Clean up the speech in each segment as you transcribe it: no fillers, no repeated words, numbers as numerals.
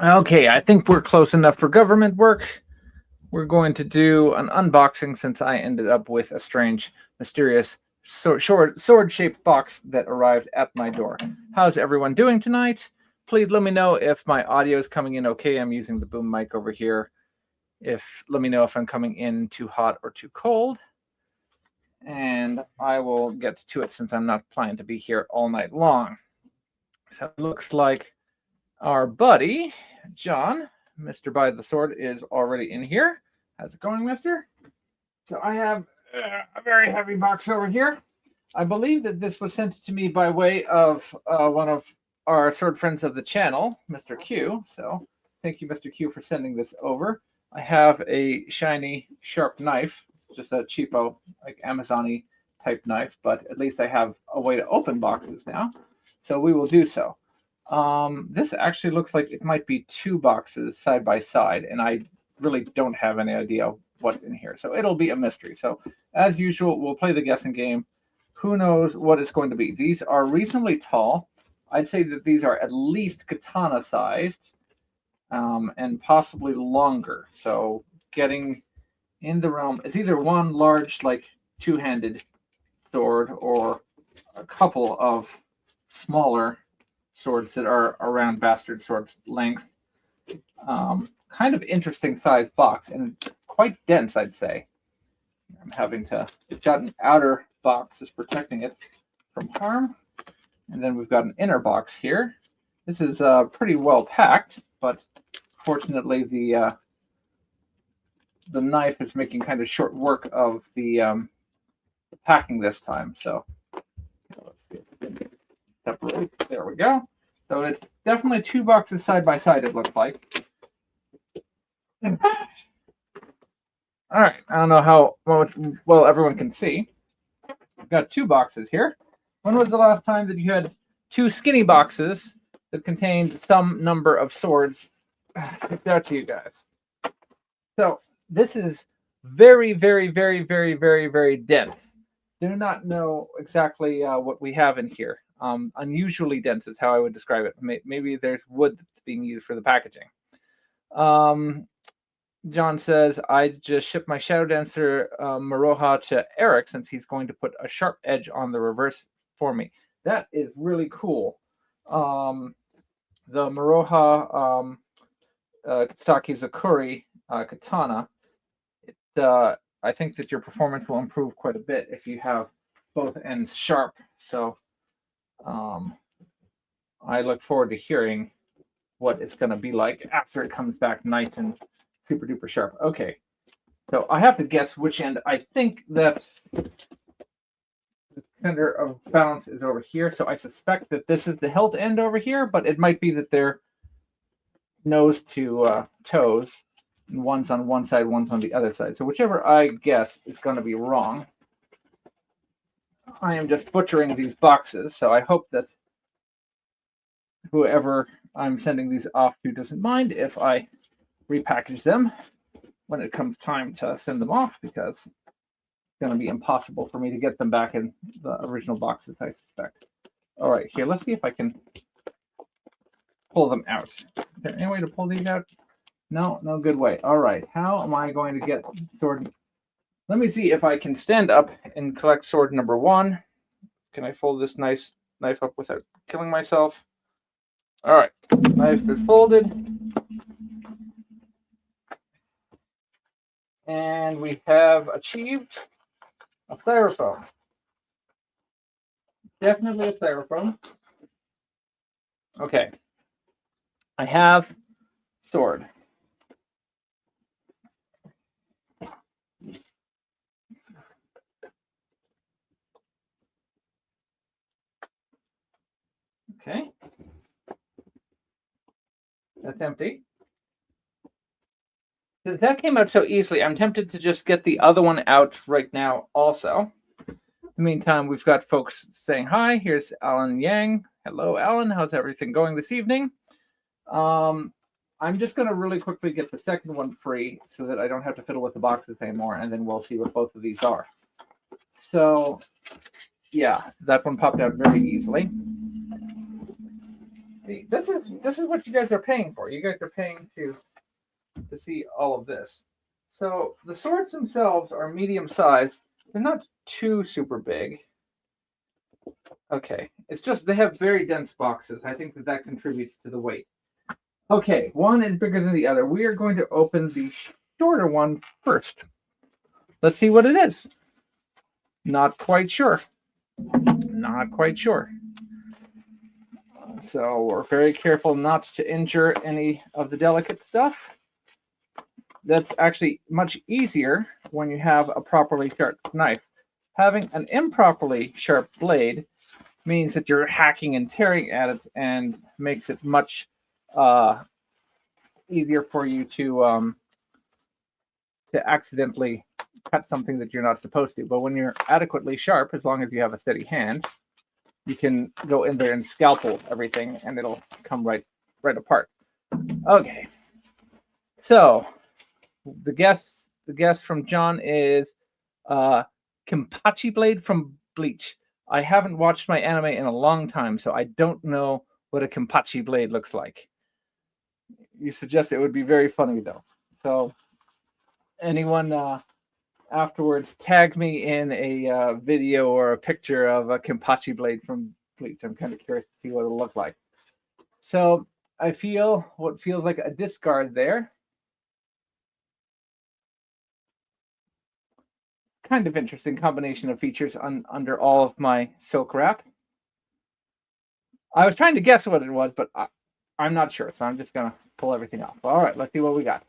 Okay, I think we're close enough for government work. We're going to do an unboxing since I ended up with a strange, mysterious sword-shaped box that arrived at my door. How's everyone doing tonight? Please let me know if my audio is coming in okay. I'm using the boom mic over here. Let me know if I'm coming in too hot or too cold. And I will get to it since I'm not planning to be here all night long. So it looks like our buddy, John, Mr. By the Sword, is already in here. How's it going, mister? So I have a very heavy box over here. I believe that this was sent to me by way of one of our sword friends of the channel, Mr. Q. So thank you, Mr. Q, for sending this over. I have a shiny, sharp knife, just a cheapo, like Amazon-y type knife, but at least I have a way to open boxes now. So we will do so. This actually looks like it might be two boxes side by side, and I really don't have any idea what's in here. So it'll be a mystery. So as usual, we'll play the guessing game. Who knows what it's going to be? These are reasonably tall. I'd say that these are at least katana sized, and possibly longer. So getting in the realm, it's either one large, like two-handed sword, or a couple of smaller swords that are around bastard swords length. Kind of interesting sized box and quite dense, I'd say. I'm having to, it's got an outer box that's protecting it from harm. And then we've got an inner box here. This is pretty well packed, but fortunately the knife is making kind of short work of the packing this time. So separate. There we go. So it's definitely two boxes side by side, it looks like. All right, I don't know how well everyone can see. We've got two boxes here. When was the last time that you had two skinny boxes that contained some number of swords picked out to you guys? So this is very, very, very, very, very, very dense. Do not know exactly what we have in here. Unusually dense is how I would describe it. Maybe there's wood that's being used for the packaging. John says, I just shipped my Shadow Dancer Maroha to Eric since he's going to put a sharp edge on the reverse for me. That is really cool. The Maroha Kitsaki Zakuri katana, I think that your performance will improve quite a bit if you have both ends sharp. So I look forward to hearing what it's going to be like after it comes back nice and super duper sharp. Okay, so I have to guess which end. I think that the center of balance is over here, so I suspect that this is the hilt end over here, but it might be that they're nose to toes, and one's on one side, one's on the other side. So whichever I guess is going to be wrong. I am just butchering these boxes, so I hope that whoever I'm sending these off to doesn't mind if I repackage them when it comes time to send them off, because it's going to be impossible for me to get them back in the original boxes, I suspect. All right, here, let's see if I can pull them out. Is there any way to pull these out? No, no good way. All right, how am I going to get sword? Let me see if I can stand up and collect sword number one. Can I fold this nice knife up without killing myself? All right, knife is folded. And we have achieved a styrofoam. Definitely a styrofoam. Okay. I have sword. Okay. That's empty. Since that came out so easily, I'm tempted to just get the other one out right now also. In the meantime, we've got folks saying hi. Here's Alan Yang. Hello, Alan. How's everything going this evening? I'm just going to really quickly get the second one free so that I don't have to fiddle with the boxes anymore, and then we'll see what both of these are. So, yeah, that one popped out very easily. This is what you guys are paying for. You guys are paying to see all of this. So the swords themselves are medium sized. They're not too super big. Okay, it's just they have very dense boxes. I think that contributes to the weight. Okay, one is bigger than the other. We are going to open the shorter one first. Let's see what it is. Not quite sure. Not quite sure. So we're very careful not to injure any of the delicate stuff. That's actually much easier when you have a properly sharp knife. Having an improperly sharp blade means that you're hacking and tearing at it and makes it much easier for you to accidentally cut something that you're not supposed to. But when you're adequately sharp, as long as you have a steady hand, you can go in there and scalpel everything and it'll come right apart. Okay. So the guess from John is Kenpachi blade from Bleach. I haven't watched my anime in a long time, so I don't know what a Kenpachi blade looks like. You suggest it would be very funny though. So anyone afterwards tag me in a video or a picture of a Kenpachi blade from Bleach. I'm kind of curious to see what it'll look like. So I feel what feels like a discard there. Kind of interesting combination of features under all of my silk wrap. I was trying to guess what it was, but I'm not sure, so I'm just gonna pull everything off. All right, let's see what we got.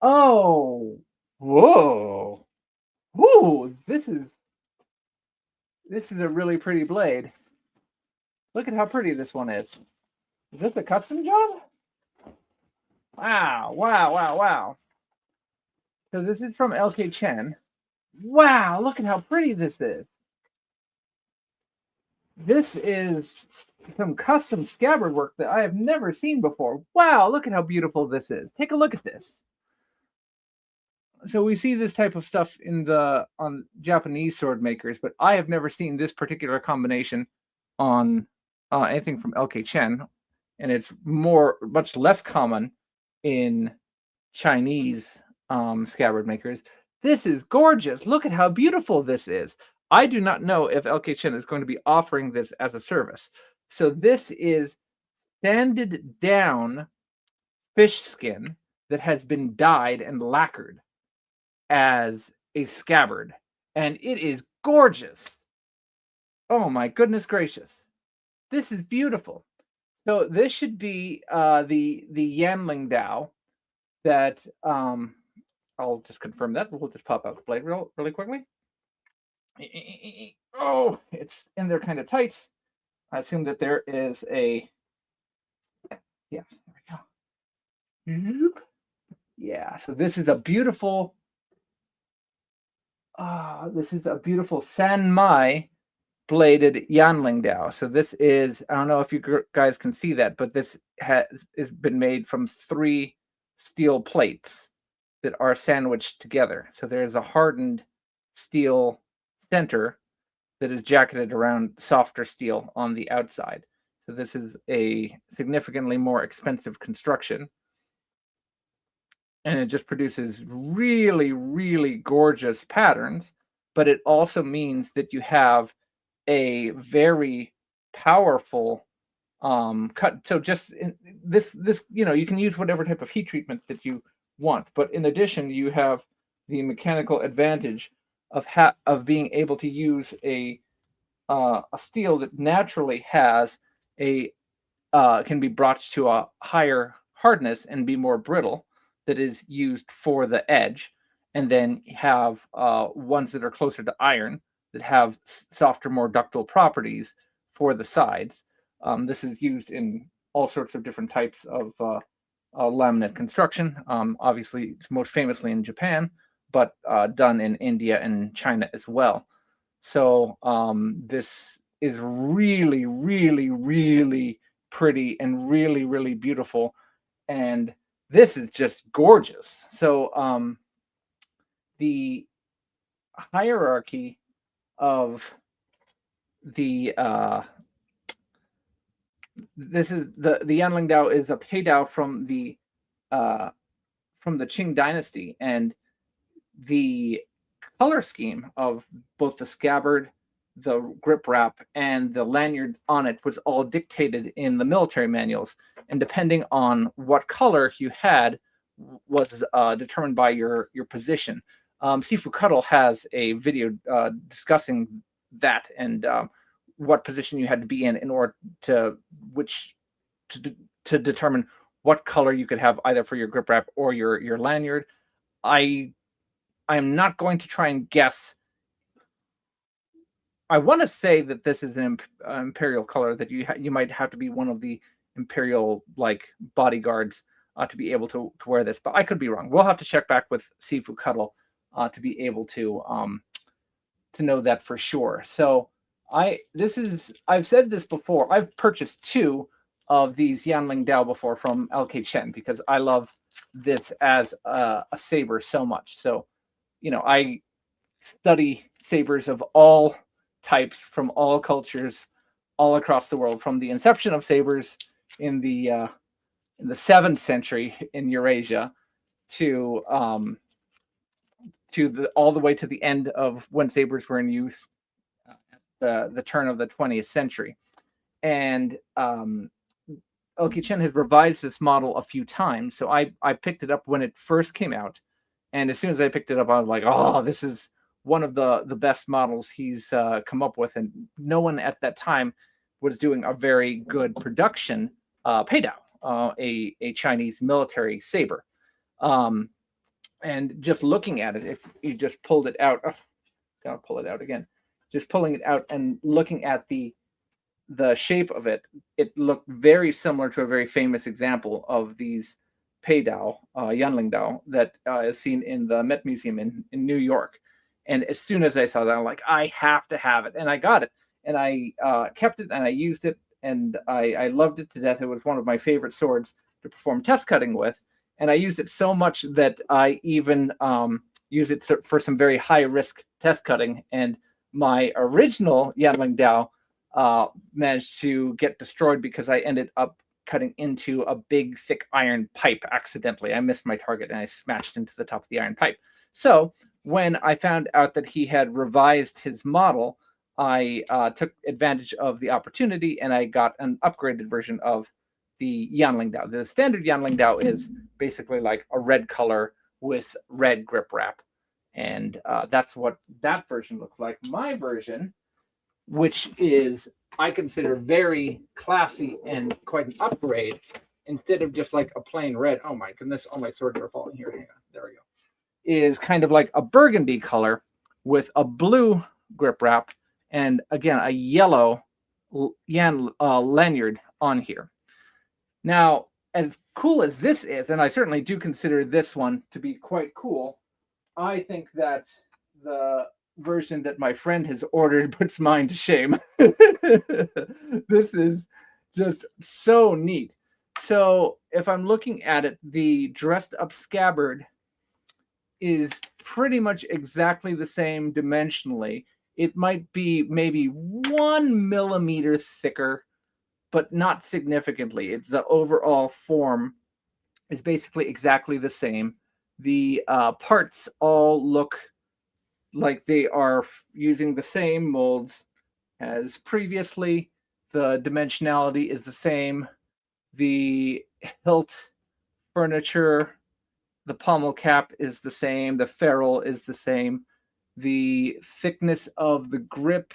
Oh, whoa, whoo! This is a really pretty blade. Look at how pretty this one is. Is this a custom job? Wow, wow, wow, wow. So this is from LK Chen. Wow, look at how pretty this is. This is some custom scabbard work that I have never seen before. Wow, look at how beautiful this is. Take a look at this. So we see this type of stuff on Japanese sword makers, but I have never seen this particular combination on anything from LK Chen, and it's much less common in Chinese scabbard makers. This is gorgeous. Look at how beautiful this is. I do not know if LK Chen is going to be offering this as a service. So this is sanded down fish skin that has been dyed and lacquered as a scabbard, and it is gorgeous. Oh my goodness gracious. This is beautiful. So this should be the Yanling Dao that I'll just confirm that. We'll just pop out the blade really quickly. Oh, it's in there kind of tight. I assume that there is a, yeah, there we go. Yeah, so this is a beautiful, Sanmai bladed Yanling Dao. So this is, I don't know if you guys can see that, but this has been made from 3 steel plates that are sandwiched together. So there's a hardened steel center that is jacketed around softer steel on the outside. So this is a significantly more expensive construction. And it just produces really, really gorgeous patterns. But it also means that you have a very powerful cut. So just this, you can use whatever type of heat treatment that you want. But in addition, you have the mechanical advantage of being able to use a steel that naturally has can be brought to a higher hardness and be more brittle, that is used for the edge, and then have ones that are closer to iron that have softer, more ductile properties for the sides. This is used in all sorts of different types of laminate construction. Obviously, most famously in Japan, but done in India and China as well. So this is really, really, really pretty and really, really beautiful. And this is just gorgeous. So the hierarchy of the this is the Yanling Dao is a pei Dao from the Qing dynasty, and the color scheme of both the scabbard, the grip wrap, and the lanyard on it was all dictated in the military manuals. And depending on what color you had, was determined by your position. Sifu Cuddle has a video discussing that and what position you had to be in order to to determine what color you could have either for your grip wrap or your lanyard. I'm not going to try and guess. I want to say that this is an imperial color, that you might have to be one of the imperial like bodyguards to be able to wear this, but I could be wrong. We'll have to check back with Sifu Cuddle to be able to know that for sure. So I've said this before. I've purchased 2 of these Yanling Dao before from LK Chen because I love this as a saber so much. So, I study sabers of all types from all cultures all across the world, from the inception of sabers in the 7th century in Eurasia to all the way to the end of when sabers were in use at the turn of the 20th century. And LK Chen has revised this model a few times. So I picked it up when it first came out. And as soon as I picked it up, I was like, oh, this is one of the best models he's come up with. And no one at that time was doing a very good production pei Dao, a Chinese military saber. And just looking at it, if you just pulled it out, gotta pull it out again. Just pulling it out and looking at the shape of it, it looked very similar to a very famous example of these pei Dao, Yanling Dao, that is seen in the Met Museum in New York. And as soon as I saw that, I'm like, I have to have it. And I got it. And I kept it and I used it. And I loved it to death. It was one of my favorite swords to perform test cutting with. And I used it so much that I even use it for some very high risk test cutting. And my original Yanling Dao managed to get destroyed because I ended up cutting into a big, thick iron pipe accidentally. I missed my target and I smashed into the top of the iron pipe. So when I found out that he had revised his model, I took advantage of the opportunity and I got an upgraded version of the Yanling Dao. The standard Yanling Dao is basically like a red color with red grip wrap. And that's what that version looks like. My version, which is, I consider, very classy and quite an upgrade, instead of just like a plain red, oh my goodness, all my swords are falling here, hang on, there we go, is kind of like a burgundy color with a blue grip wrap and again a yellow lanyard on here. Now, as cool as this is, and I certainly do consider this one to be quite cool, I think that the version that my friend has ordered puts mine to shame. This is just so neat. So if I'm looking at it, the dressed up scabbard is pretty much exactly the same dimensionally. It might be maybe 1 millimeter thicker, but not significantly. It's the overall form is basically exactly the same. The parts all look like they are using the same molds as previously. The dimensionality is the same. The hilt furniture, the pommel cap is the same. The ferrule is the same. The thickness of the grip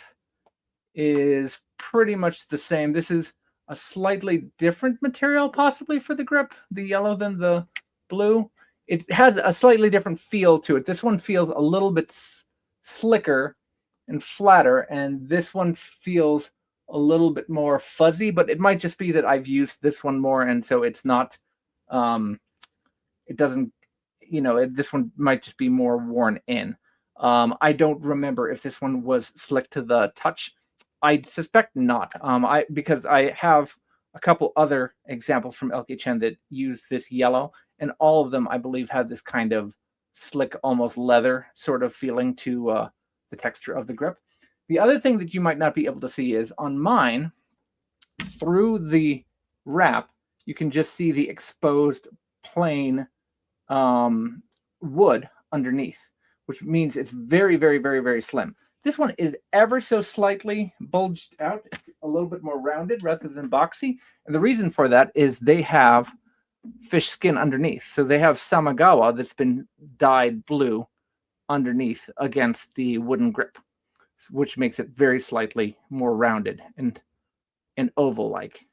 is pretty much the same. This is a slightly different material possibly for the grip, the yellow than the blue. It has a slightly different feel to it. This one feels a little bit slicker and flatter, and this one feels a little bit more fuzzy, but it might just be that I've used this one more, and so it's not, it doesn't, this one might just be more worn in. I don't remember if this one was slick to the touch. I suspect not, because I have a couple other examples from LK Chen that use this yellow, and all of them, I believe, have this kind of slick, almost leather sort of feeling to the texture of the grip. The other thing that you might not be able to see is on mine, through the wrap, you can just see the exposed plain wood underneath, which means it's very, very, very, very slim. This one is ever so slightly bulged out. It's a little bit more rounded rather than boxy. And the reason for that is they have fish skin underneath. So they have Samagawa that's been dyed blue underneath against the wooden grip, which makes it very slightly more rounded and oval-like.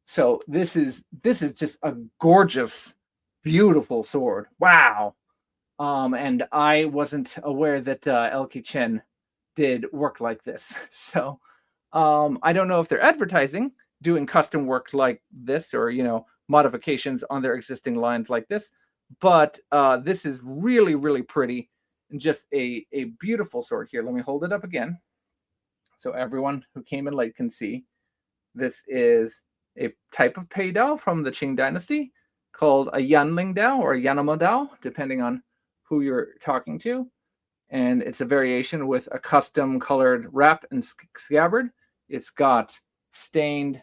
So this is just a gorgeous, beautiful sword. Wow. And I wasn't aware that Elke Chen did work like this. So I don't know if they're advertising doing custom work like this, or modifications on their existing lines like this, but this is really, really pretty and just a beautiful sword. Here, let me hold it up again so everyone who came in late can see. This is a type of pei dao from the Qing dynasty called a Yanling dao or a Yanama dao, depending on who you're talking to. And it's a variation with a custom colored wrap and scabbard. It's got stained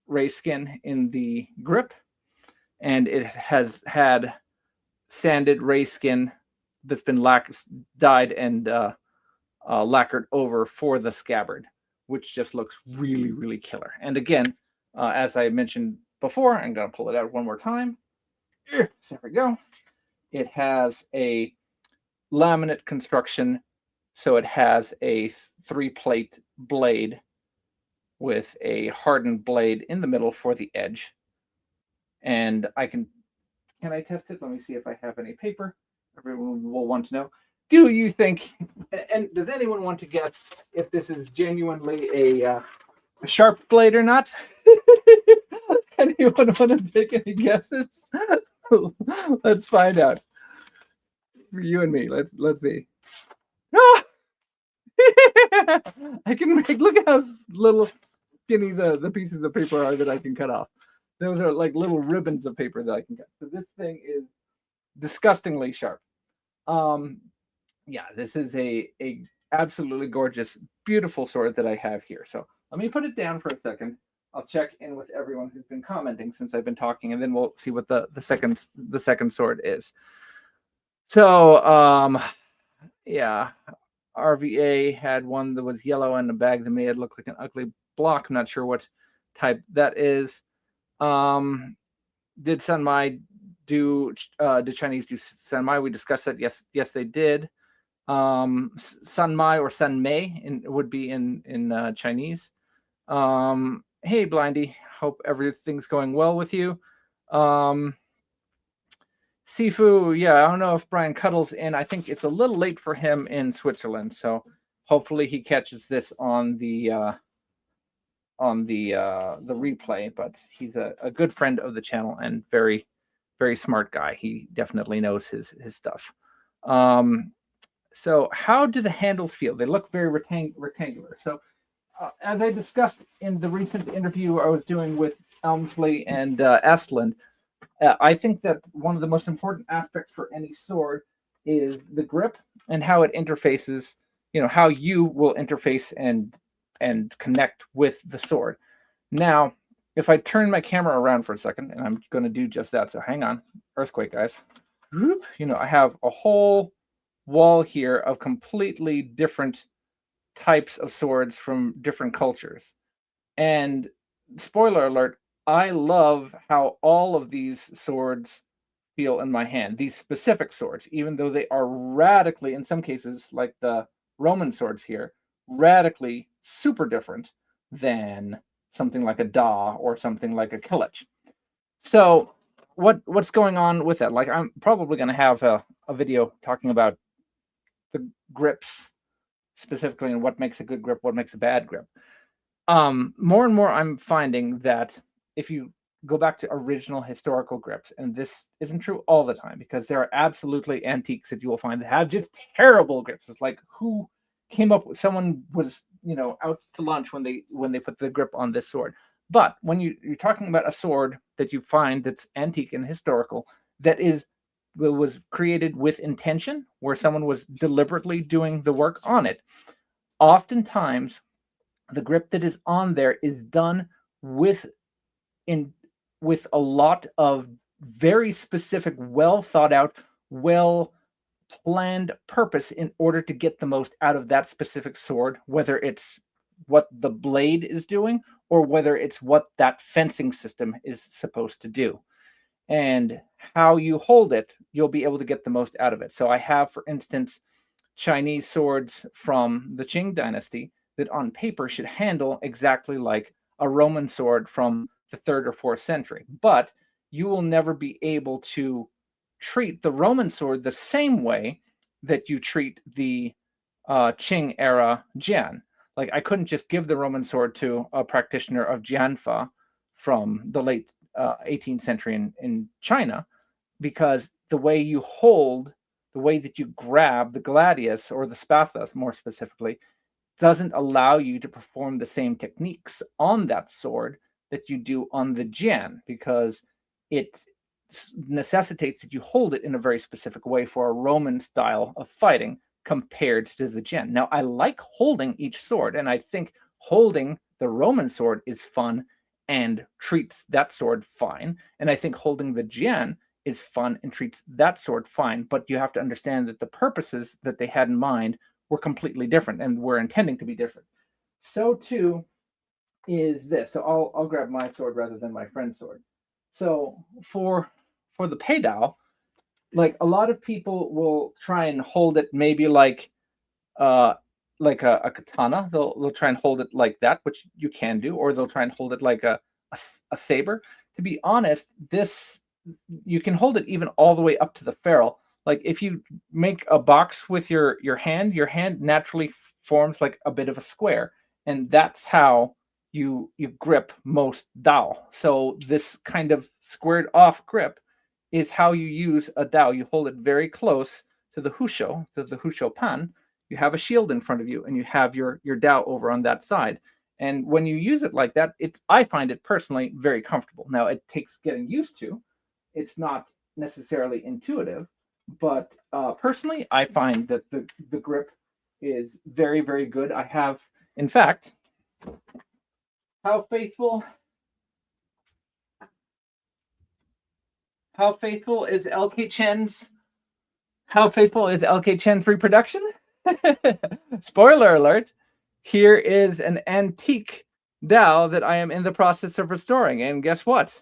ray skin in the grip, and it has had sanded ray skin that's been dyed and lacquered over for the scabbard, which just looks really, really killer. And again, as I mentioned before, I'm going to pull it out one more time. There we go. It has a laminate construction, so it has a 3-plate blade with a hardened blade in the middle for the edge. And can I test it? Let me see if I have any paper. Everyone will want to know. Do you think, and does anyone want to guess if this is genuinely a sharp blade or not? Anyone want to take any guesses? Let's find out. For you and me, let's see. Oh! I can make, look at how little skinny the pieces of paper are that I can cut off. Those are like little ribbons of paper that I can cut. So this thing is disgustingly sharp. Yeah, this is a absolutely gorgeous, beautiful sword that I have here. So let me put it down for a second. I'll check in with everyone who's been commenting since I've been talking, and then we'll see what the second sword is. So yeah, RVA had one that was yellow in a bag that made it look like an ugly block. I'm not sure what type that is. Did Sanmai do did Chinese do Sanmai? We discussed that. Yes, they did. Sanmai or Sanmei would be in Chinese. Hey, Blindy, hope everything's going well with you. Sifu, yeah, I don't know if Brian Cuddle's in. I think it's a little late for him in Switzerland, so hopefully he catches this on the replay. But he's a good friend of the channel and very, very smart guy. He definitely knows his stuff. So how do the handles feel? They look very rectangular. So as I discussed in the recent interview I was doing with Elmsley and Estland, I think that one of the most important aspects for any sword is the grip and how it interfaces, how you will interface and connect with the sword. Now, if I turn my camera around for a second, and I'm going to do just that, so hang on. Earthquake, guys. I have a whole wall here of completely different types of swords from different cultures. And spoiler alert, I love how all of these swords feel in my hand, these specific swords, even though they are radically, in some cases, like the Roman swords here, radically super different than something like a Da or something like a Kilich. So what's going on with that? Like, I'm probably going to have a video talking about the grips specifically and what makes a good grip, what makes a bad grip. More and more I'm finding that if you go back to original historical grips, and this isn't true all the time because there are absolutely antiques that you will find that have just terrible grips. It's like, who came up with, someone was out to lunch when they put the grip on this sword. But when you're talking about a sword that you find that's antique and historical, that was created with intention, where someone was deliberately doing the work on it, oftentimes the grip that is on there is done with in with a lot of very specific, well thought out, well planned purpose in order to get the most out of that specific sword, whether it's what the blade is doing or whether it's what that fencing system is supposed to do. And how you hold it, you'll be able to get the most out of it. So I have, for instance, Chinese swords from the Qing dynasty that on paper should handle exactly like a Roman sword from the 3rd or 4th century. But you will never be able to treat the Roman sword the same way that you treat the Qing era Jian. Like, I couldn't just give the Roman sword to a practitioner of Jianfa from the late 18th century in China, because the way you hold, the way that you grab the gladius or the spatha more specifically, doesn't allow you to perform the same techniques on that sword that you do on the Jian, because it necessitates that you hold it in a very specific way for a Roman style of fighting compared to the Jian. Now, I like holding each sword, and I think holding the Roman sword is fun and treats that sword fine. And I think holding the Jian is fun and treats that sword fine. But you have to understand that the purposes that they had in mind were completely different and were intending to be different. So too is this. So I'll grab my sword rather than my friend's sword. So for the Peidao, like, a lot of people will try and hold it maybe uh like a katana. They'll try and hold it like that, which you can do, or they'll try and hold it like a saber. To be honest, this, you can hold it even all the way up to the ferrule. Like, if you make a box with your hand, your hand naturally forms like a bit of a square, and that's how you grip most dao. So this kind of squared off grip is how you use a dao. You hold it very close to the husho pan. You have a shield in front of you, and you have your dao over on that side. And when you use it like that, I find it personally very comfortable. Now, it takes getting used to. It's not necessarily intuitive, but personally, I find that the grip is very, very good. I have, in fact, how faithful is LK Chen's reproduction? Spoiler alert, here is an antique Dao that I am in the process of restoring, and guess what?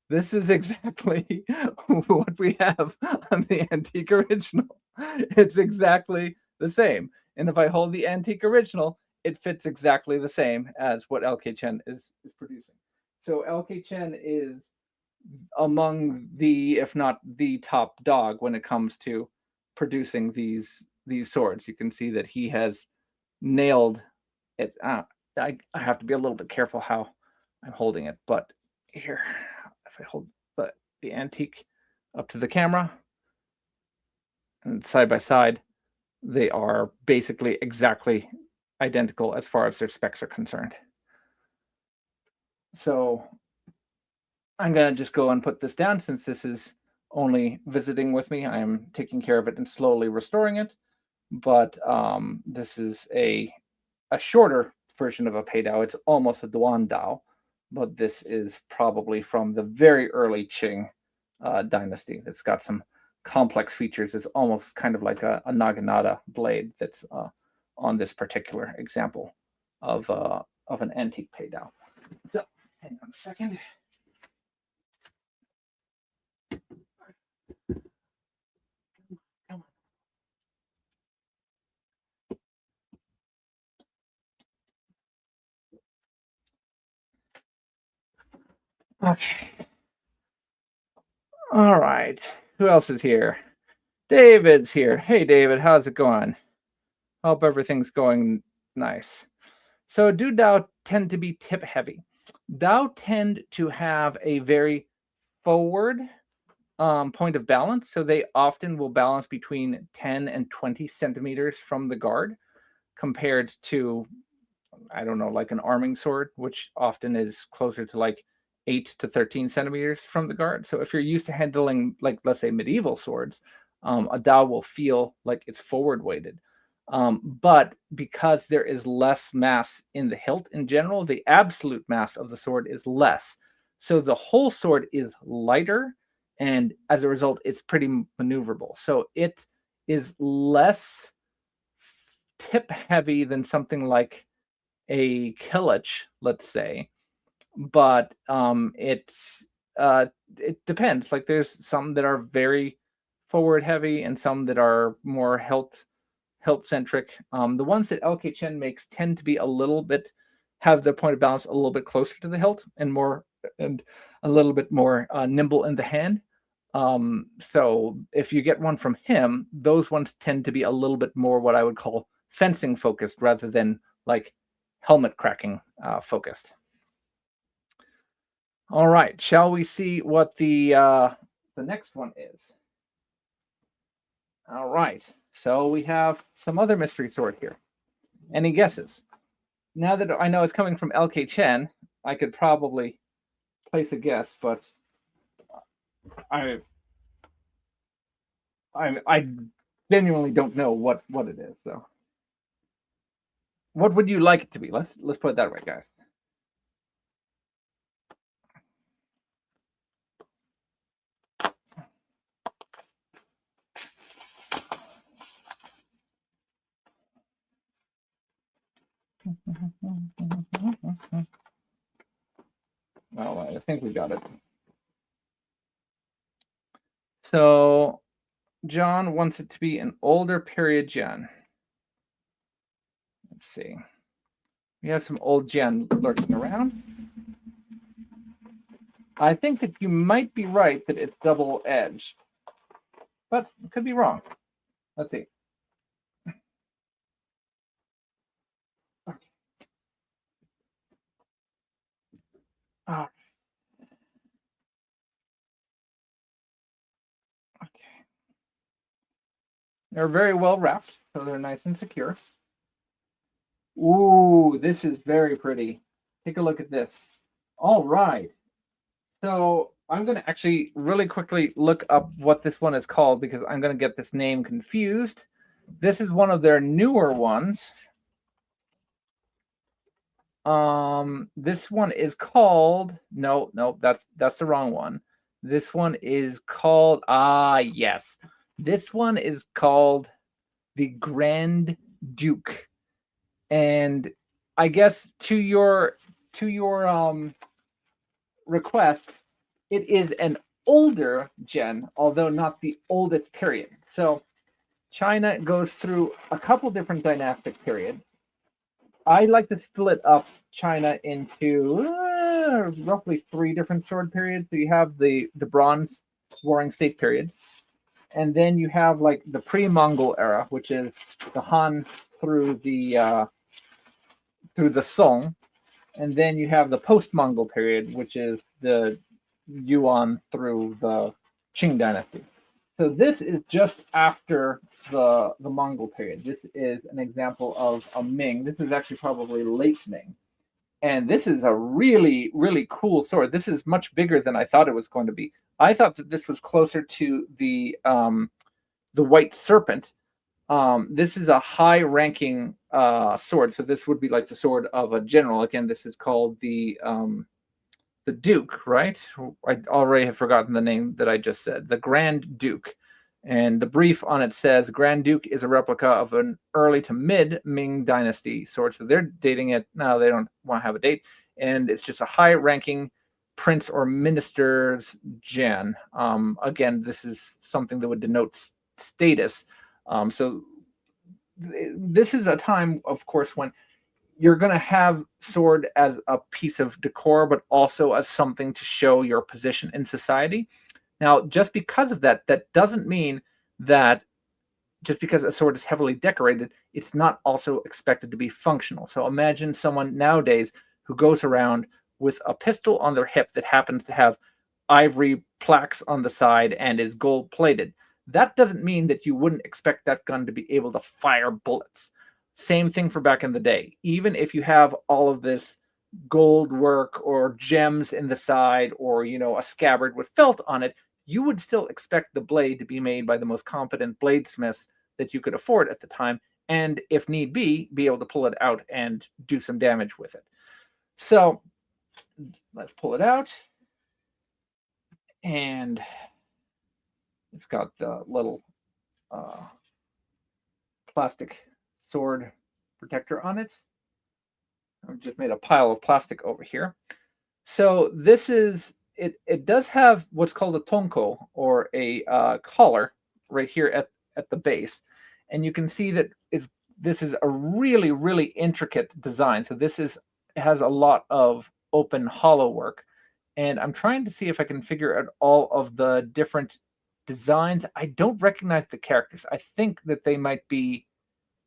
This is exactly what we have on the antique original. It's exactly the same. And if I hold the antique original, it fits exactly the same as what LK Chen is producing. So LK Chen is among the, if not the top dog when it comes to producing these swords. You can see that he has nailed it. I have to be a little bit careful how I'm holding it, but here, if I hold the antique up to the camera and side by side, they are basically exactly identical as far as their specs are concerned. So I'm going to just go and put this down since this is only visiting with me. I am taking care of it and slowly restoring it. But this is a shorter version of a Peidao. It's almost a Duan Dao, but this is probably from the very early Qing dynasty. It's got some complex features. It's almost kind of like a naginata blade that's on this particular example of an antique Peidao. So, hang on a second. Okay. All right. Who else is here? David's here. Hey, David, how's it going? Hope everything's going nice. So, do Dao tend to be tip heavy? Dao tend to have a very forward point of balance. So, they often will balance between 10 and 20 centimeters from the guard compared to, I don't know, like an arming sword, which often is closer to like 8 to 13 centimeters from the guard. So if you're used to handling, like, let's say, medieval swords, a Dao will feel like it's forward weighted. But because there is less mass in the hilt in general, the absolute mass of the sword is less. So the whole sword is lighter, and as a result, it's pretty maneuverable. So it is less tip heavy than something like a Killich, let's say, but it depends. Like there's some that are very forward heavy and some that are more hilt centric. The ones that LK Chen makes tend to be a little bit have their point of balance a little bit closer to the hilt and a little bit more nimble in the hand. So if you get one from him, those ones tend to be a little bit more what I would call fencing focused rather than like helmet cracking focused. All right, shall we see what the next one is? All right, so we have some other mystery sword here. Any guesses? Now that I know it's coming from LK Chen, I could probably place a guess, but I I genuinely don't know what it is. So, what would you like it to be? Let's put it that way, guys. Well, I think we got it. So, John wants it to be an older period Gen. Let's see. We have some old Gen lurking around. I think that you might be right that it's double-edged, but it could be wrong. Let's see. Okay. Oh. Okay. They're very well wrapped, so they're nice and secure. Ooh, this is very pretty. Take a look at this. All right. So I'm going to actually really quickly look up what this one is called because I'm going to get this name confused. This is one of their newer ones. This one is called no, that's the wrong one. This one is called yes. This one is called the Grand Duke. And I guess to your request, it is an older Gen, although not the oldest period. So China goes through a couple different dynastic periods. I like to split up China into roughly 3 different sword periods. So you have the Bronze Warring State periods, and then you have like the pre-Mongol era, which is the Han through the Song, and then you have the post-Mongol period, which is the Yuan through the Qing dynasty. So this is just after the Mongol period. This is an example of a Ming. This is actually probably late Ming. And this is a really, really cool sword. This is much bigger than I thought it was going to be. I thought that this was closer to the White Serpent. This is a high-ranking sword. So this would be like the sword of a general. Again, this is called the Duke, right? I already have forgotten the name that I just said. The Grand Duke. And the brief on it says Grand Duke is a replica of an early to mid Ming Dynasty sword. So they're dating it. No, they don't want to have a date. And it's just a high-ranking prince or minister's gen. Again, this is something that would denote status. So this is a time, of course, when you're going to have sword as a piece of decor, but also as something to show your position in society. Now, just because of that, that doesn't mean that just because a sword is heavily decorated, it's not also expected to be functional. So imagine someone nowadays who goes around with a pistol on their hip that happens to have ivory plaques on the side and is gold plated. That doesn't mean that you wouldn't expect that gun to be able to fire bullets. Same thing for back in the day. Even if you have all of this gold work or gems in the side or, a scabbard with felt on it, you would still expect the blade to be made by the most competent bladesmiths that you could afford at the time. and if need be able to pull it out and do some damage with it. So let's pull it out. And it's got the little plastic sword protector on it. I've just made a pile of plastic over here. So this is, it does have what's called a tonko, or a collar right here at the base. And you can see that this is a really, really intricate design. So this has a lot of open hollow work. And I'm trying to see if I can figure out all of the different designs. I don't recognize the characters. I think that they might be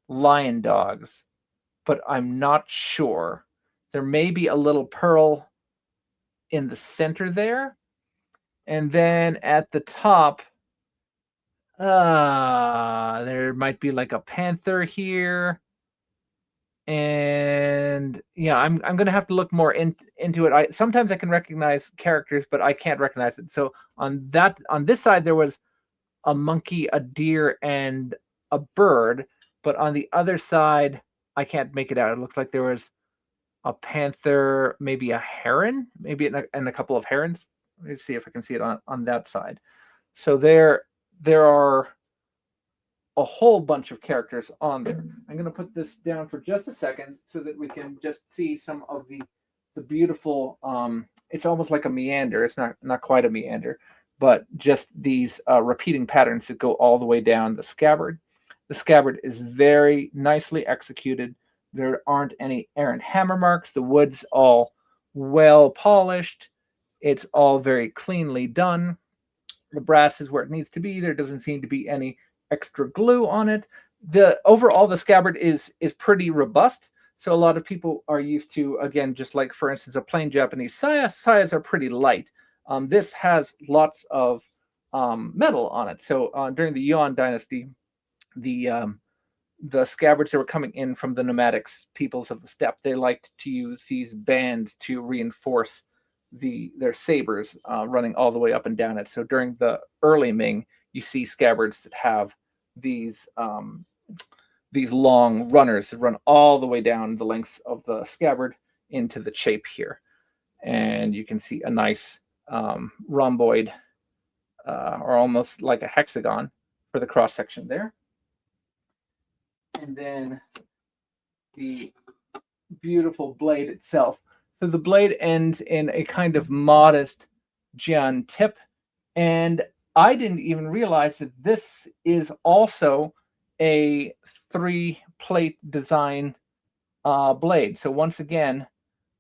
lion dogs, but I'm not sure. There may be a little pearl in the center there. And then at the top, there might be like a panther here. And yeah, I'm gonna have to look more into it. Sometimes I can recognize characters, but I can't recognize it. So on this side there was a monkey, a deer, and a bird, but on the other side I can't make it out. It looks like there was a panther, maybe a heron, maybe and a couple of herons. Let me see if I can see it on that side. So there are a whole bunch of characters on there. I'm going to put this down for just a second so that we can just see some of the beautiful, it's almost like a meander. It's not quite a meander, but just these repeating patterns that go all the way down the scabbard. The scabbard is very nicely executed. There aren't any errant hammer marks. The wood's all well polished. It's all very cleanly done. The brass is where it needs to be. There doesn't seem to be any extra glue on it. Overall, the scabbard is pretty robust. So a lot of people are used to, again, just like, for instance, a plain Japanese saya. Sayas are pretty light. This has lots of metal on it. So during the Yuan dynasty, the scabbards that were coming in from the nomadic peoples of the steppe, they liked to use these bands to reinforce their sabers running all the way up and down it. So during the early Ming, you see scabbards that have these long runners that run all the way down the length of the scabbard into the chape here. And you can see a nice rhomboid, or almost like a hexagon for the cross section there. And then the beautiful blade itself. So the blade ends in a kind of modest jian tip. And I didn't even realize that this is also a 3-plate design blade. So once again,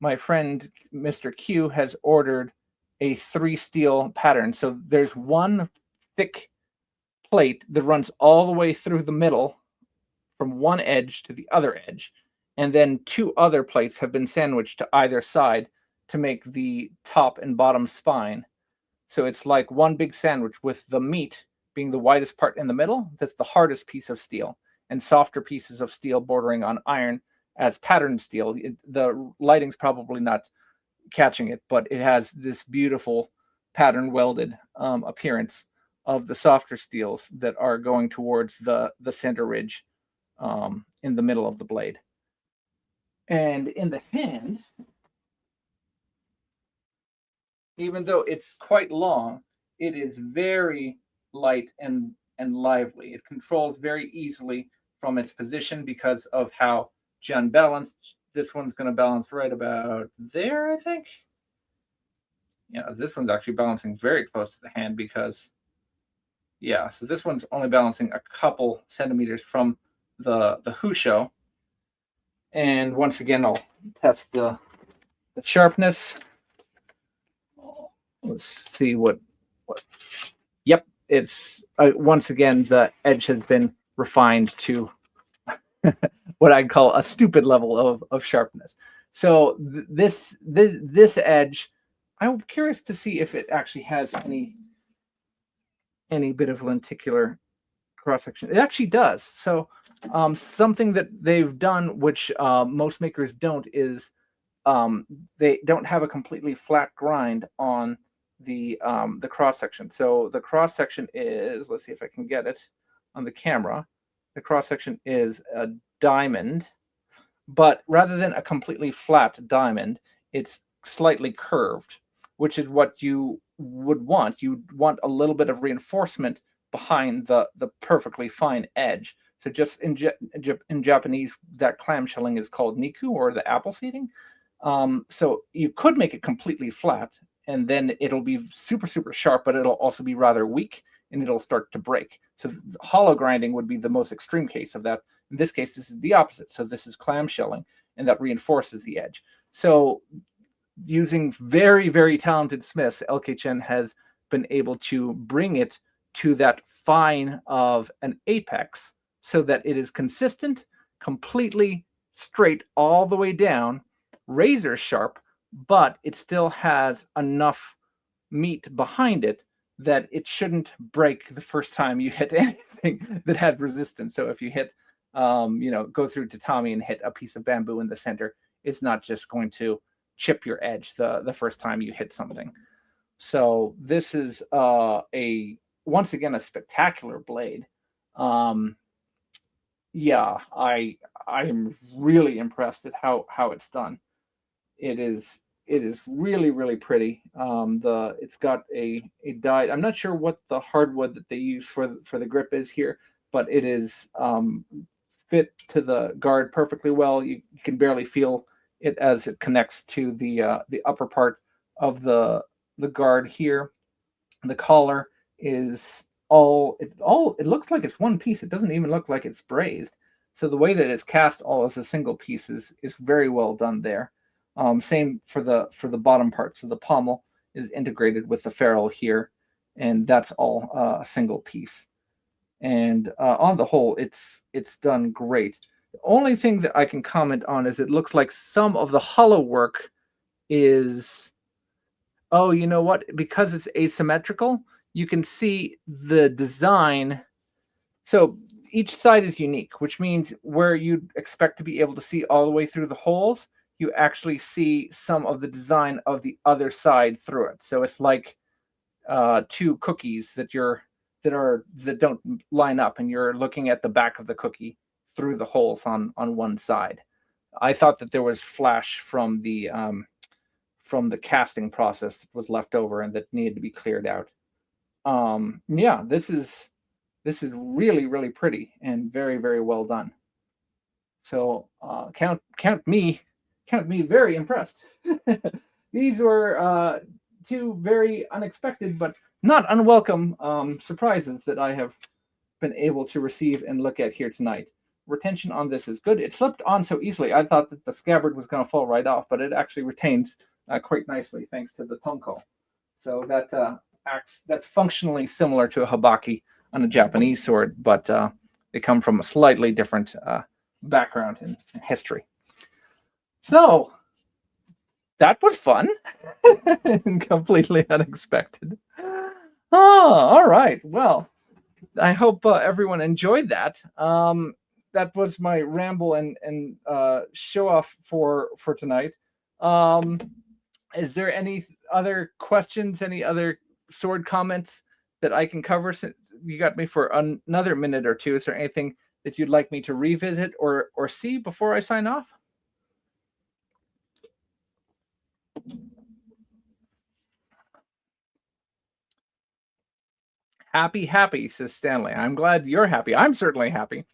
my friend Mr. Q has ordered a 3-steel pattern. So there's one thick plate that runs all the way through the middle from one edge to the other edge. And then 2 other plates have been sandwiched to either side to make the top and bottom spine. So it's like one big sandwich, with the meat being the widest part in the middle. That's the hardest piece of steel, and softer pieces of steel bordering on iron as patterned steel. The lighting's probably not catching it, but it has this beautiful pattern welded appearance of the softer steels that are going towards the center ridge in the middle of the blade. And in the hand, even though it's quite long, it is very light and lively. It controls very easily from its position because of how Jian balanced. This one's going to balance right about there, I think. Yeah, this one's actually balancing very close to the hand because, yeah, so this one's only balancing a couple centimeters from the husho. And once again, I'll test the sharpness. Let's see what. Yep, it's once again, the edge has been refined to what I'd call a stupid level of sharpness. So this edge, I'm curious to see if it actually has any bit of lenticular cross section. It actually does. So something that they've done, which most makers don't, is they don't have a completely flat grind on the cross section. So the cross section is, let's see if I can get it on the camera. the cross section is a diamond, but rather than a completely flat diamond, it's slightly curved, which is what you would want. You want a little bit of reinforcement behind the perfectly fine edge. So just in Japanese, that clamshelling is called niku, or the apple seeding. So you could make it completely flat, and then it'll be super, super sharp, but it'll also be rather weak, and it'll start to break. So hollow grinding would be the most extreme case of that. In this case, this is the opposite. So this is clamshelling, and that reinforces the edge. So using very, very talented smiths, LK has been able to bring it to that fine of an apex so that it is consistent, completely straight all the way down, razor sharp, but it still has enough meat behind it that it shouldn't break the first time you hit anything that has resistance. So if you hit, go through tatami and hit a piece of bamboo in the center, it's not just going to chip your edge the first time you hit something. So this is once again a spectacular blade. Yeah, I am really impressed at how it's done. It is really, really pretty. It's got a dyed. I'm not sure what the hardwood that they use for the grip is here, but it is fit to the guard perfectly well. You can barely feel it as it connects to the upper part of the guard here. The collar is it looks like it's one piece. It doesn't even look like it's brazed. So the way that it's cast all as a single piece is very well done there. Same for the bottom part. So the pommel is integrated with the ferrule here, and that's all a single piece. And on the whole, it's done great. The only thing that I can comment on is it looks like some of the hollow work is, oh, you know what? Because it's asymmetrical, you can see the design. So each side is unique, which means where you'd expect to be able to see all the way through the holes, you actually see some of the design of the other side through it. So it's like two cookies that don't line up, and you're looking at the back of the cookie through the holes on one side. I thought that there was flash from the casting process that was left over and that needed to be cleared out. Yeah, this is really, really pretty and very, very well done. So count me very impressed. These were two very unexpected but not unwelcome surprises that I have been able to receive and look at here tonight. Retention on this is good. It slipped on so easily. I thought that the scabbard was going to fall right off, but it actually retains quite nicely thanks to the tonko. So that's functionally similar to a habaki on a Japanese sword, but they come from a slightly different background and history. So that was fun and completely unexpected. Oh, all right. Well, I hope everyone enjoyed that. That was my ramble and show off for tonight. Is there any other questions? Any other sword comments that I can cover? You got me for another minute or two. Is there anything that you'd like me to revisit or see before I sign off? Happy, says Stanley. I'm glad you're happy. I'm certainly happy.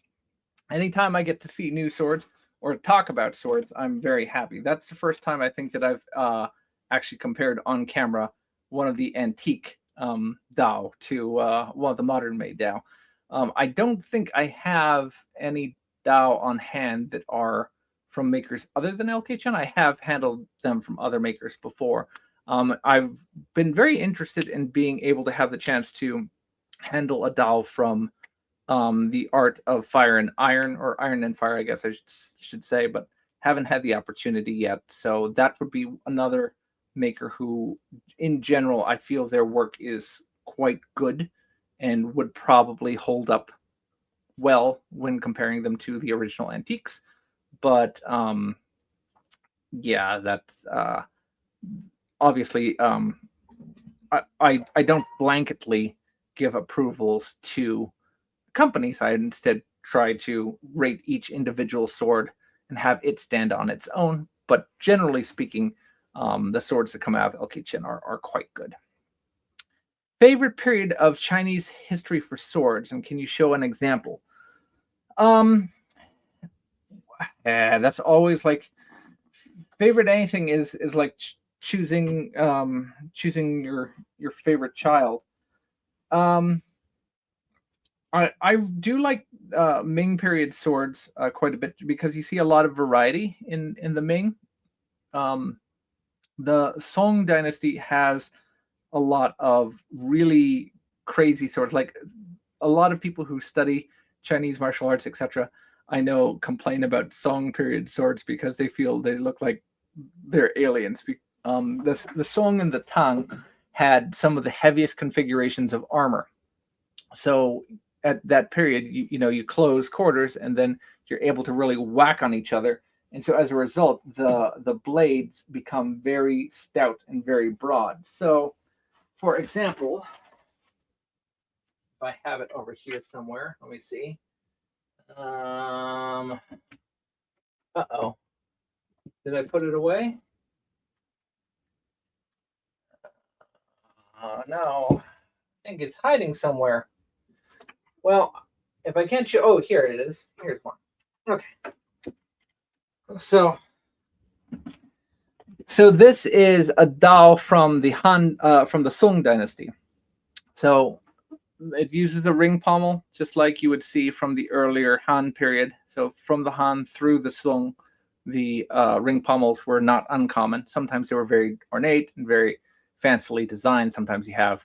Anytime I get to see new swords or talk about swords, I'm very happy. That's the first time I think that I've actually compared on camera one of the antique Dao to one of the modern made Dao. I don't think I have any Dao on hand that are from makers other than LK. I have handled them from other makers before. I've been very interested in being able to have the chance to handle a Dao from the Art of Fire and Iron, or Iron and Fire, I guess I should say, but haven't had the opportunity yet. So that would be another maker who, in general, I feel their work is quite good and would probably hold up well when comparing them to the original antiques. But yeah, that's obviously I don't blanketly give approvals to companies. I instead try to rate each individual sword and have it stand on its own. But generally speaking, the swords that come out of Elkichin are quite good. Favorite period of Chinese history for swords, and can you show an example? That's always like favorite anything is like choosing choosing your favorite child. Um, I do like Ming period swords quite a bit because you see a lot of variety in the Ming. Um, the Song dynasty has a lot of really crazy swords. Like a lot of people who study Chinese martial arts, etc., I know complain about Song period swords because they feel they look like they're aliens. The Song and the Tang had some of the heaviest configurations of armor. So at that period, you close quarters and then you're able to really whack on each other. And so as a result, the blades become very stout and very broad. So, for example, if I have it over here somewhere, let me see. Uh-oh. Did I put it away? No. I think it's hiding somewhere. Well, if I can't show, oh, here it is. Here's one. Okay. So this is a Dao from the from the Song dynasty. So it uses the ring pommel, just like you would see from the earlier Han period. So from the Han through the Song, the ring pommels were not uncommon. Sometimes they were very ornate and very fancily designed. Sometimes you have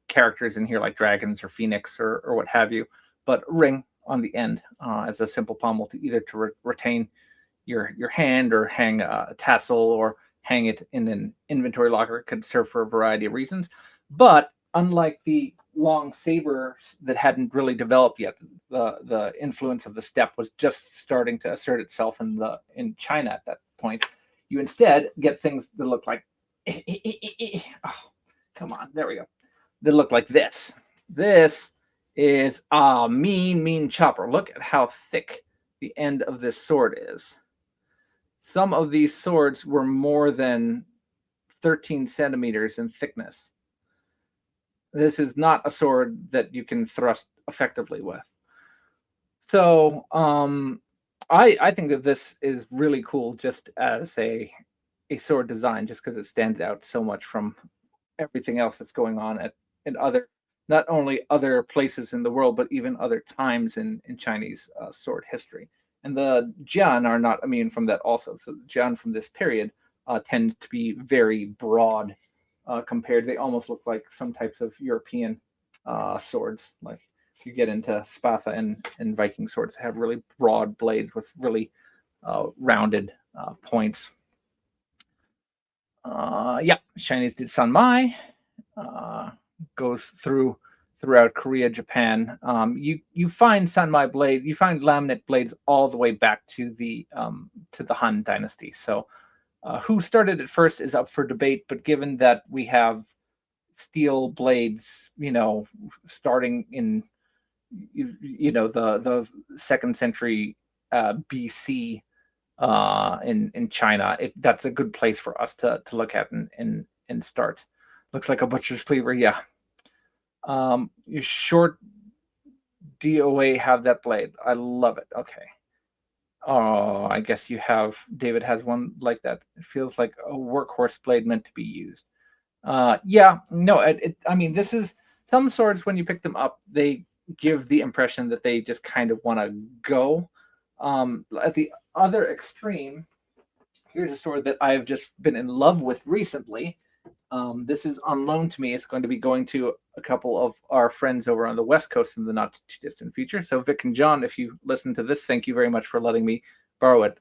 characters in here like dragons or phoenix or what have you, but ring on the end as a simple pommel to either to retain your hand or hang a tassel or hang it in an inventory locker. It could serve for a variety of reasons. But unlike the long sabers that hadn't really developed yet, the influence of the steppe was just starting to assert itself in China at that point. You instead get things that look like oh, come on, there we go. That look like this. This is a mean chopper. Look at how thick the end of this sword is. Some of these swords were more than 13 centimeters in thickness. This is not a sword that you can thrust effectively with. So I think that this is really cool just as a sword design, just because it stands out so much from everything else that's going on in other, not only other places in the world, but even other times in Chinese sword history. And the jian are not immune from that also. So the jian from this period tend to be very broad compared. They almost look like some types of European swords. Like you get into Spatha and Viking swords that have really broad blades with really rounded points. Chinese did Sanmai. Goes throughout Korea, Japan. You find Sanmai blade, you find laminate blades all the way back to the Han dynasty. So who started it first is up for debate, but given that we have steel blades, starting in the 2nd century BC in China, that's a good place for us to look at and start. Looks like a butcher's cleaver, yeah. Your short DOA have that blade. I love it. Okay. Oh, I guess David has one like that. It feels like a workhorse blade meant to be used. I mean, this is some swords when you pick them up, they give the impression that they just kind of want to go. At the other extreme, here's a sword that I've just been in love with recently. This is on loan to me. It's going to be going to a couple of our friends over on the West Coast in the not too distant future. So Vic and John, if you listen to this, thank you very much for letting me borrow it.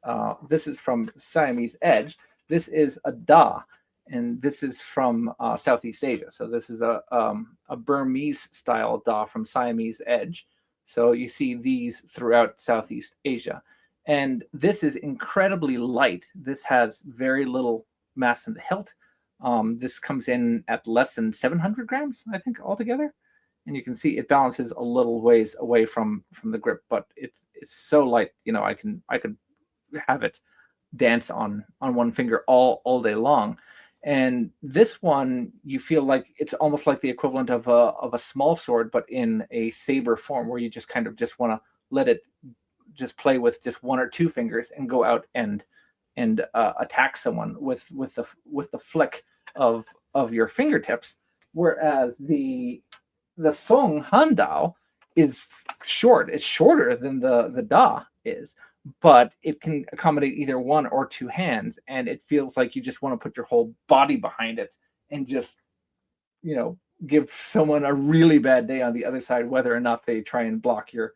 This is from Siamese Edge. This is a Da, and this is from Southeast Asia. So this is a Burmese style Da from Siamese Edge. So you see these throughout Southeast Asia. And this is incredibly light. This has very little mass in the hilt. This comes in at less than 700 grams, I think, altogether. and you can see it balances a little ways away from the grip, but it's so light. I could have it dance on one finger all day long. And this one, you feel like it's almost like the equivalent of a small sword, but in a saber form, where you just kind of just want to let it just play with just one or two fingers and go out and attack someone with the flick of your fingertips. Whereas the Song Handao is short. It's shorter than the Da is, but it can accommodate either one or two hands, and it feels like you just want to put your whole body behind it and just, give someone a really bad day on the other side, whether or not they try and block your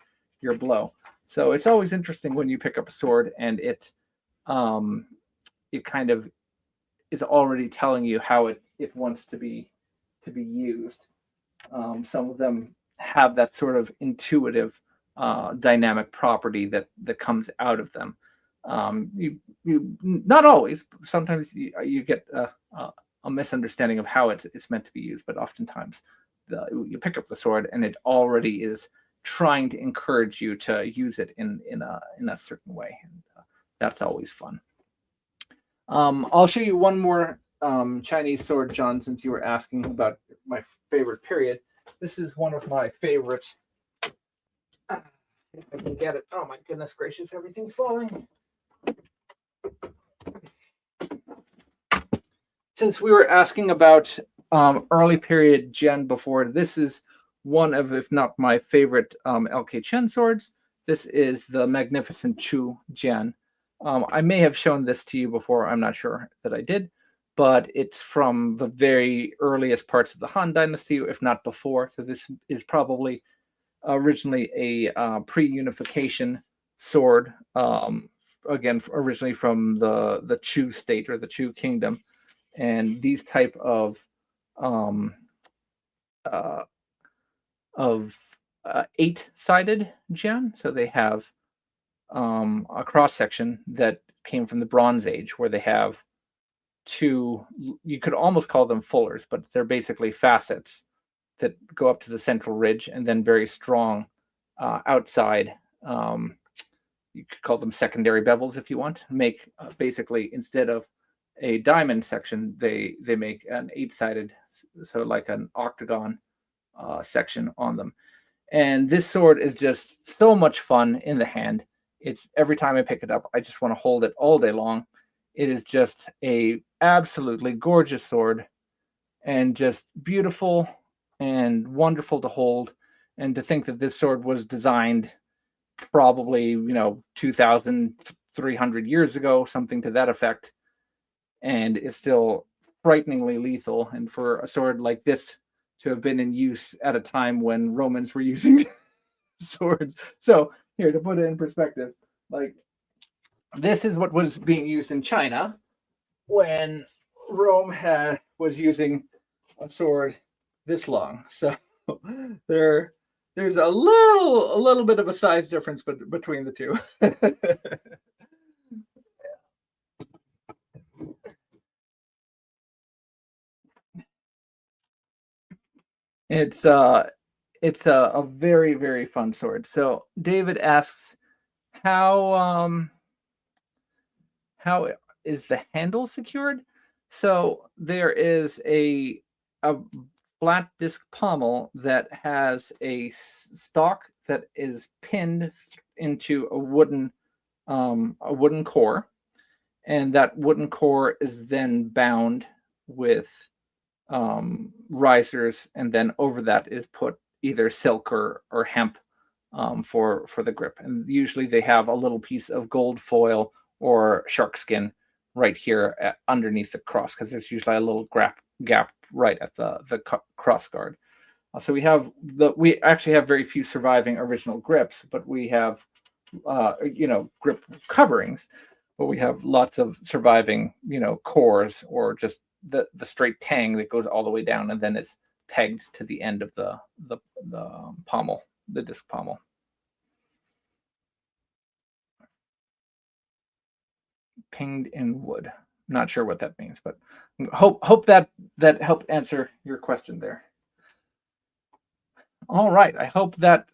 blow. So it's always interesting when you pick up a sword and it kind of is already telling you how it wants to be used. Some of them have that sort of intuitive dynamic property that comes out of them. You not always. Sometimes you get a misunderstanding of how it's meant to be used, but oftentimes you pick up the sword and it already is trying to encourage you to use it in a certain way, and that's always fun. I'll show you one more Chinese sword, John, since you were asking about my favorite period. This is one of my favorite. If I can get it. Oh my goodness gracious, everything's falling. Since we were asking about early period Jian before, this is one of, if not my favorite, LK Chen swords. This is the Magnificent Chu Jian. I may have shown this to you before. I'm not sure that I did, but it's from the very earliest parts of the Han Dynasty, if not before. So this is probably originally a pre-unification sword. Again, originally from the Chu state or the Chu kingdom, and these type of eight-sided jian. So they have a cross section that came from the Bronze Age, where they have two. You could almost call them fullers, but they're basically facets that go up to the central ridge, and then very strong outside. You could call them secondary bevels if you want. Make basically, instead of a diamond section, they make an eight-sided, so like an octagon section on them. And this sword is just so much fun in the hand. It's every time I pick it up, I just want to hold it all day long. It is just a absolutely gorgeous sword, and just beautiful and wonderful to hold. And to think that this sword was designed probably 2,300 years ago, something to that effect, and is still frighteningly lethal. And for a sword like this to have been in use at a time when Romans were using swords. So here, to put it in perspective, like, this is what was being used in China when Rome was using a sword this long. So there's a little bit of a size difference between the two. It's a very, very fun sword. So David asks, how is the handle secured? So there is a flat disc pommel that has a stock that is pinned into a wooden core, and that wooden core is then bound with risers, and then over that is put either silk or hemp for the grip. And usually they have a little piece of gold foil or shark skin right here underneath the cross, because there's usually a little gap right at the cross guard. So we actually have very few surviving original grips, but we have grip coverings, but we have lots of surviving cores, or just the straight tang that goes all the way down, and then it's pegged to the end of the pommel, the disc pommel. Pinged in wood. Not sure what that means, but hope that helped answer your question there. All right. I hope that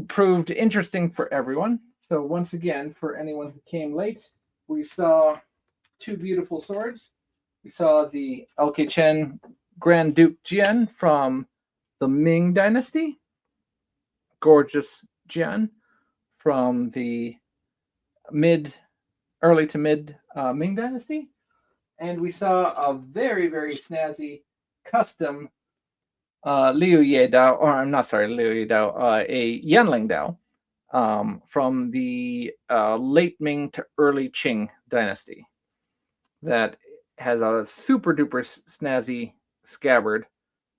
proved interesting for everyone. So once again, for anyone who came late, we saw two beautiful swords. We saw the LK Chen Grand Duke Jian from the Ming Dynasty, gorgeous Jian from the early to mid Ming Dynasty, and we saw a very, very snazzy custom Liu Ye Dao, or I'm not sorry, Liu Ye Dao, a Yanling Dao from the late Ming to early Qing dynasty that has a super duper snazzy scabbard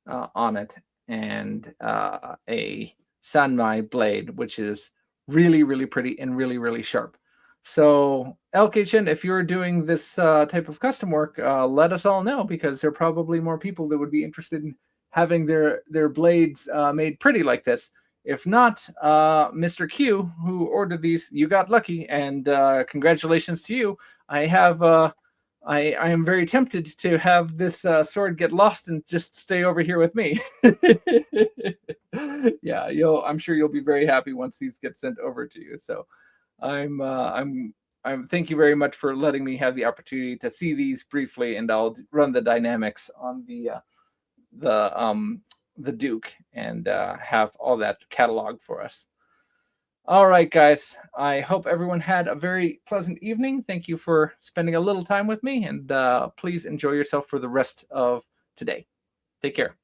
on it and a Sanmai blade, which is really, really pretty and really, really sharp. So, LK Chen, if you're doing this type of custom work, let us all know, because there are probably more people that would be interested in having their blades made pretty like this. If not, Mr. Q, who ordered these, you got lucky, and congratulations to you. I have. I am very tempted to have this sword get lost and just stay over here with me. Yeah, I'm sure you'll be very happy once these get sent over to you. So, I'm thank you very much for letting me have the opportunity to see these briefly, and I'll run the dynamics on the Duke and have all that catalog for us. All right, guys. I hope everyone had a very pleasant evening. Thank you for spending a little time with me, and please enjoy yourself for the rest of today. Take care.